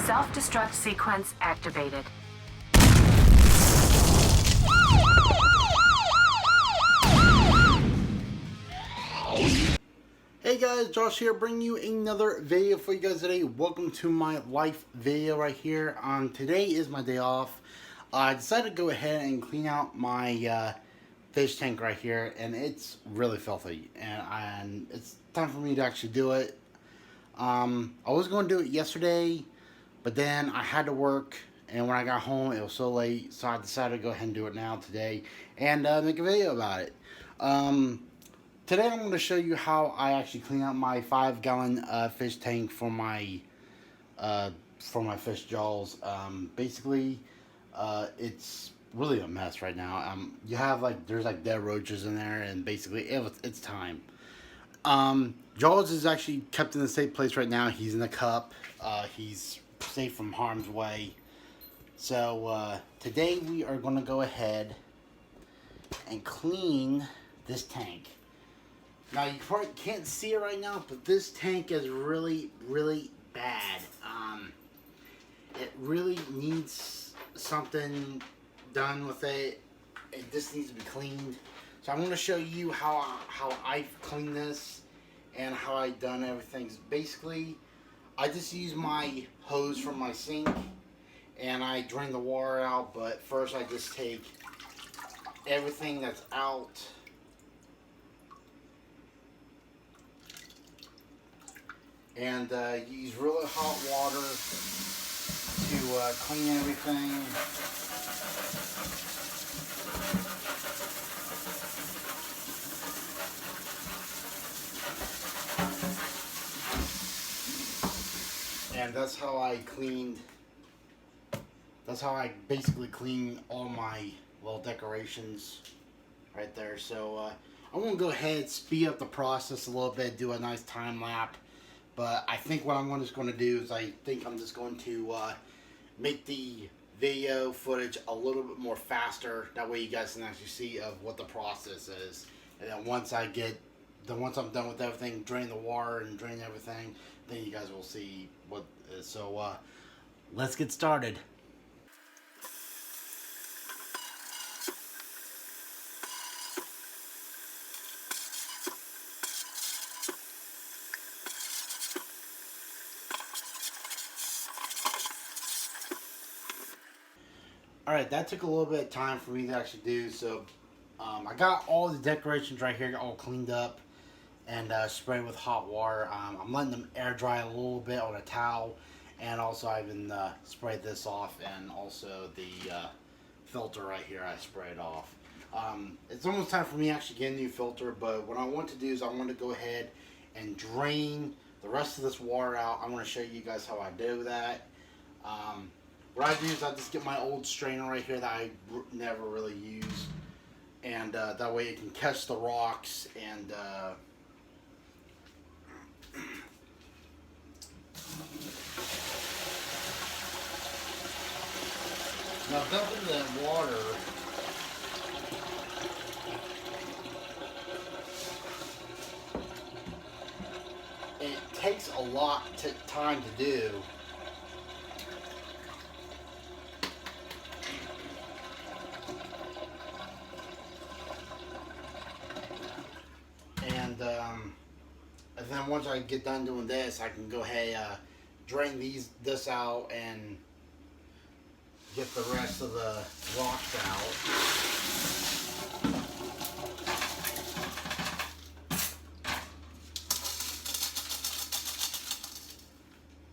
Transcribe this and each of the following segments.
Self-destruct sequence activated. Hey guys, Josh here, bringing you another video for you guys today. Welcome to my life video right here. Today is my day off. I decided to go ahead and clean out my fish tank right here, and it's really filthy, and it's time for me to actually do it. I was going to do it yesterday, but then I had to work, and when I got home it was so late, so I decided to go ahead and do it now today and make a video about it. Today I'm going to show you how I actually clean out my 5-gallon fish tank for my fish jaws. Basically, it's really a mess right now. You have there's dead roaches in there, and basically it's time. Jaws is actually kept in a safe place right now. He's in a cup. He's safe from harm's way. So today we are going to go ahead and clean this tank. Now, you probably can't see it right now, but this tank is really, really bad. It really needs something done with it. It just needs to be cleaned. So I'm going to show you how I've cleaned this and how I've done everything. Basically, I just use my hose from my sink and I drain the water out. But first, I just take everything that's out. And use really hot water to clean everything. And that's how I cleaned. That's how I basically clean all my little decorations right there. So I'm gonna go ahead, speed up the process a little bit, do a nice time lapse. But I think what I'm just going to do is I'm just going to make the video footage a little bit more faster. That way you guys can actually see of what the process is. And then once I'm done with everything, drain the water and drain everything, then you guys will see what is. So let's get started. Alright, that took a little bit of time for me to actually do, so I got all the decorations right here all cleaned up and sprayed with hot water. I'm letting them air dry a little bit on a towel, and also I've been sprayed this off, and also the filter right here I sprayed off. It's almost time for me to actually get a new filter, but what I want to do is I want to go ahead and drain the rest of this water out. I'm going to show you guys how I do that. What I do is I just get my old strainer right here that I never really use, and that way it can catch the rocks and now dumping that water. It takes a lot of time to do. And then once I get done doing this, I can go ahead drain this out and get the rest of the rocks out.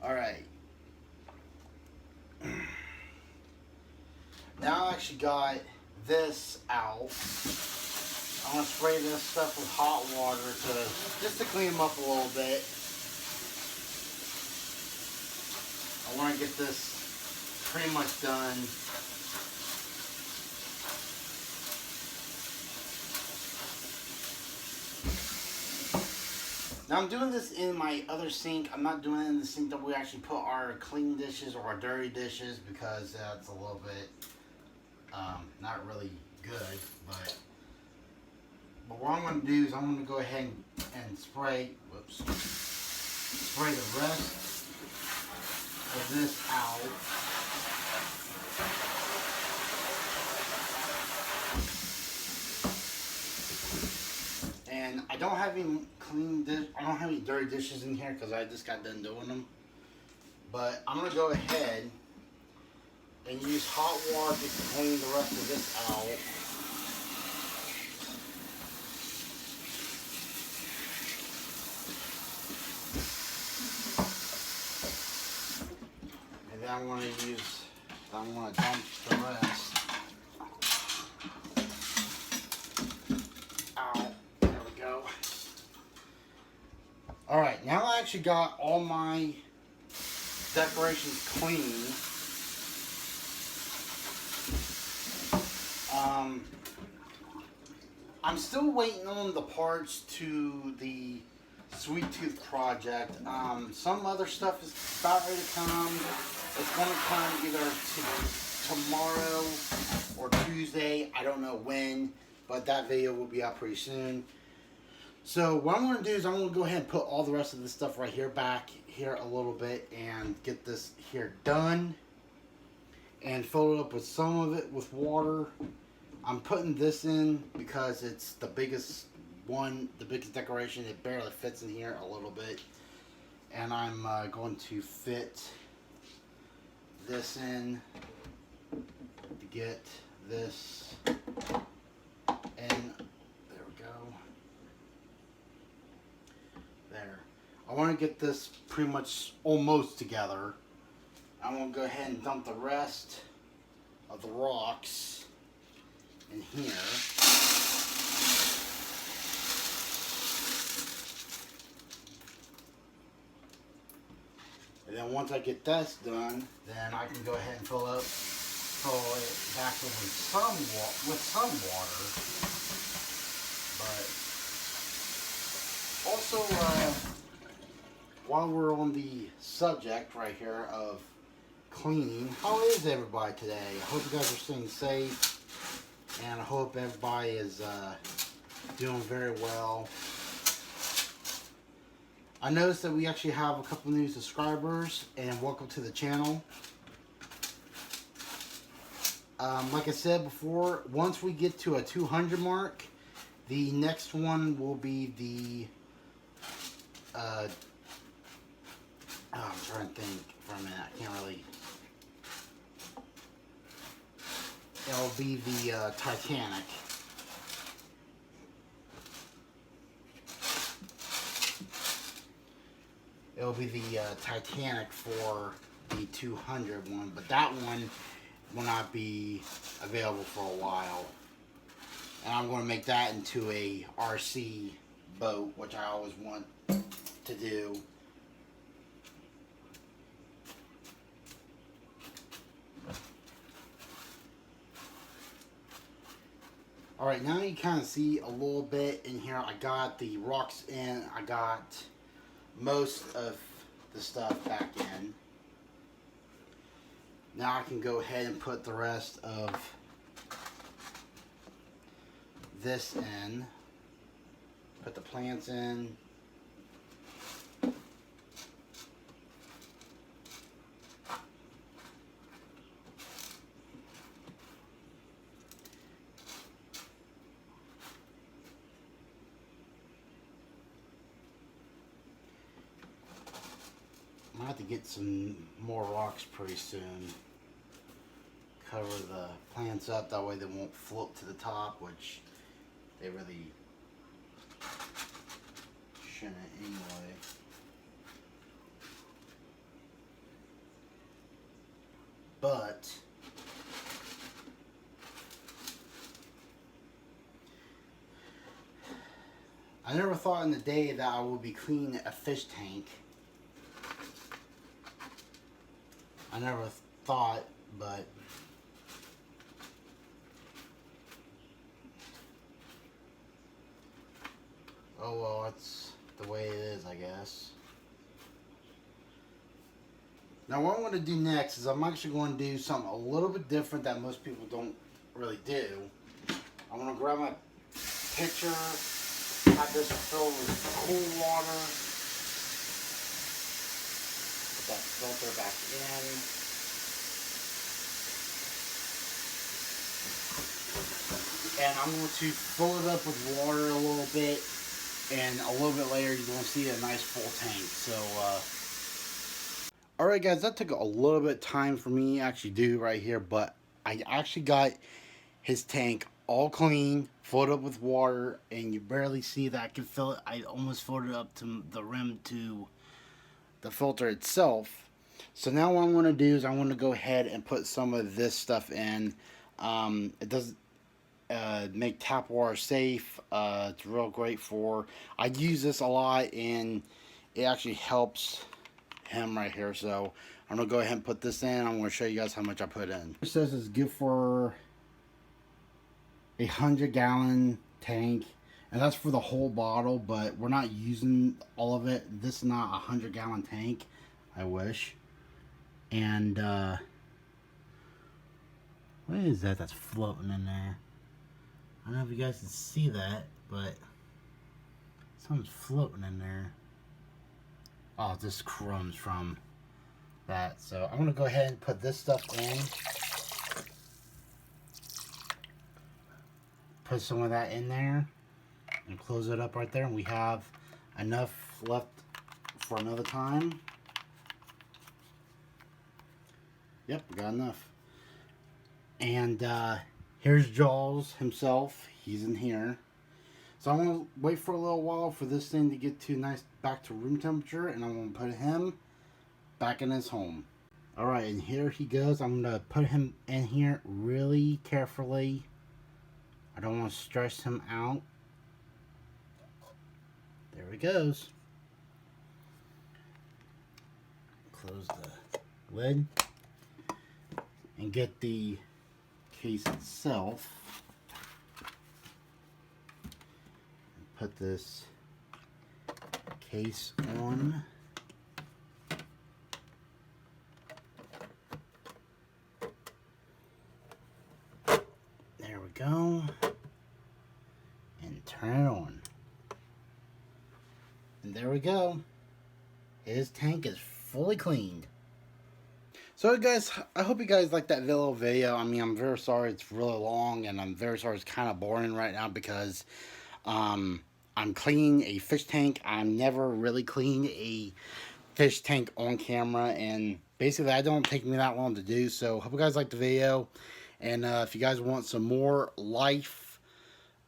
Alright. Now I actually got this out. I'm going to spray this stuff with hot water just to clean them up a little bit. I want to get this pretty much done. Now I'm doing this in my other sink. I'm not doing it in the sink that we actually put our clean dishes or our dirty dishes, because that's a little bit not really good. But what I'm going to do is I'm going to go ahead and spray the rest of this out. don't have any I don't have any dirty dishes in here because I just got done doing them. But I'm gonna go ahead and use hot water to clean the rest of this out. And then I'm gonna dump the rest out. There we go. Alright, now I actually got all my decorations clean. I'm still waiting on the parts to the Sweet Tooth project. Some other stuff is about ready to come. It's going to come either tomorrow or Tuesday. I don't know when, but that video will be out pretty soon. So what I'm going to do is I'm going to go ahead and put all the rest of this stuff right here back here a little bit and get this here done and fill it up with some of it with water. I'm putting this in because it's the biggest one, the biggest decoration. It barely fits in here a little bit, and I'm going to fit this in to get this in. There we go. There. I want to get this pretty much almost together. I'm going to go ahead and dump the rest of the rocks in here. And then once I get this done, then I can go ahead and fill it back with some water. But also, while we're on the subject right here of cleaning, how is everybody today? I hope you guys are staying safe, and I hope everybody is doing very well. I noticed that we actually have a couple new subscribers, and welcome to the channel. Like I said before, once we get to a 200 mark, the next one will be the I'm trying to think for a minute. I can't really. It'll be the Titanic. It'll be the Titanic for the 200 one, but that one will not be available for a while. And I'm going to make that into a RC boat, which I always want to do. Alright, now you kind of see a little bit in here. I got the rocks in. I got most of the stuff back in. Now I can go ahead and put the rest of this in. Put the plants in. I have to get some more rocks pretty soon. Cover the plants up, that way they won't float to the top, which they really shouldn't anyway. But I never thought in the day that I would be cleaning a fish tank. I never thought, but oh well, it's the way it is, I guess. Now what I'm going to do next is I'm actually going to do something a little bit different that most people don't really do. I'm going to grab my pitcher, have this filled with cool water. Put that filter back in. And I'm going to fill it up with water a little bit and a little bit later you're going to see a nice full tank. So alright guys, that took a little bit of time for me to actually do right here, but I actually got his tank all clean, filled up with water, and you barely see that I can fill it. I almost filled it up to the rim to the filter itself. So now what I'm going to do is I'm going to go ahead and put some of this stuff in. It does make tap water safe. It's real great for, I use this a lot and it actually helps him right here. So I'm going to go ahead and put this in. I'm going to show you guys how much I put in. It says it's good for 100-gallon tank, and that's for the whole bottle, but we're not using all of it. This is not a 100-gallon tank. I wish. And what is that that's floating in there? I don't know if you guys can see that, but something's floating in there. Oh, this crumbs from that. So I'm gonna go ahead and put this stuff in. Put some of that in there and close it up right there, and we have enough left for another time. Yep, we got enough. And here's Jaws himself. He's in here. So I'm gonna wait for a little while for this thing to get to nice back to room temperature, and I'm gonna put him back in his home. Alright, and here he goes. I'm gonna put him in here really carefully. I don't want to stress him out. There he goes. Close the lid and get the case itself. Put this case on. There we go. And turn it on. And there we go. His tank is fully cleaned. So guys, I hope you guys like that little video. I mean, I'm very sorry it's really long, and I'm very sorry it's kind of boring right now because I'm cleaning a fish tank. I'm never really cleaned a fish tank on camera, and basically that don't take me that long to do. So hope you guys like the video, and if you guys want some more life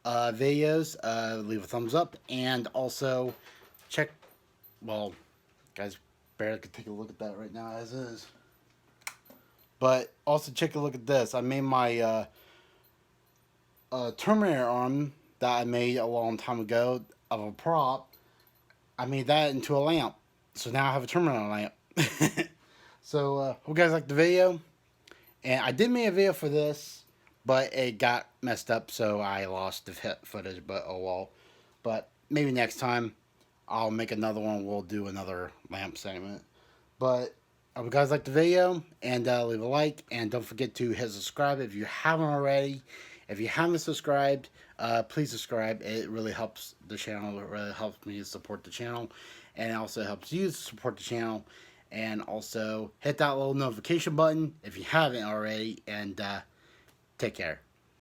videos, leave a thumbs up, and also check, well, guys barely could take a look at that right now as is, but also check a look at this. I made my Terminator arm that I made a long time ago of a prop. I made that into a lamp, so now I have a Terminator lamp. So hope you guys like the video, and I did make a video for this, but it got messed up, so I lost the footage, but oh well. But maybe next time I'll make another one. We'll do another lamp segment. But I hope you guys like the video, and leave a like, and don't forget to hit subscribe if you haven't already. If you haven't subscribed, please subscribe. It really helps the channel. It really helps me support the channel, and it also helps you support the channel. And also hit that little notification button if you haven't already, and take care.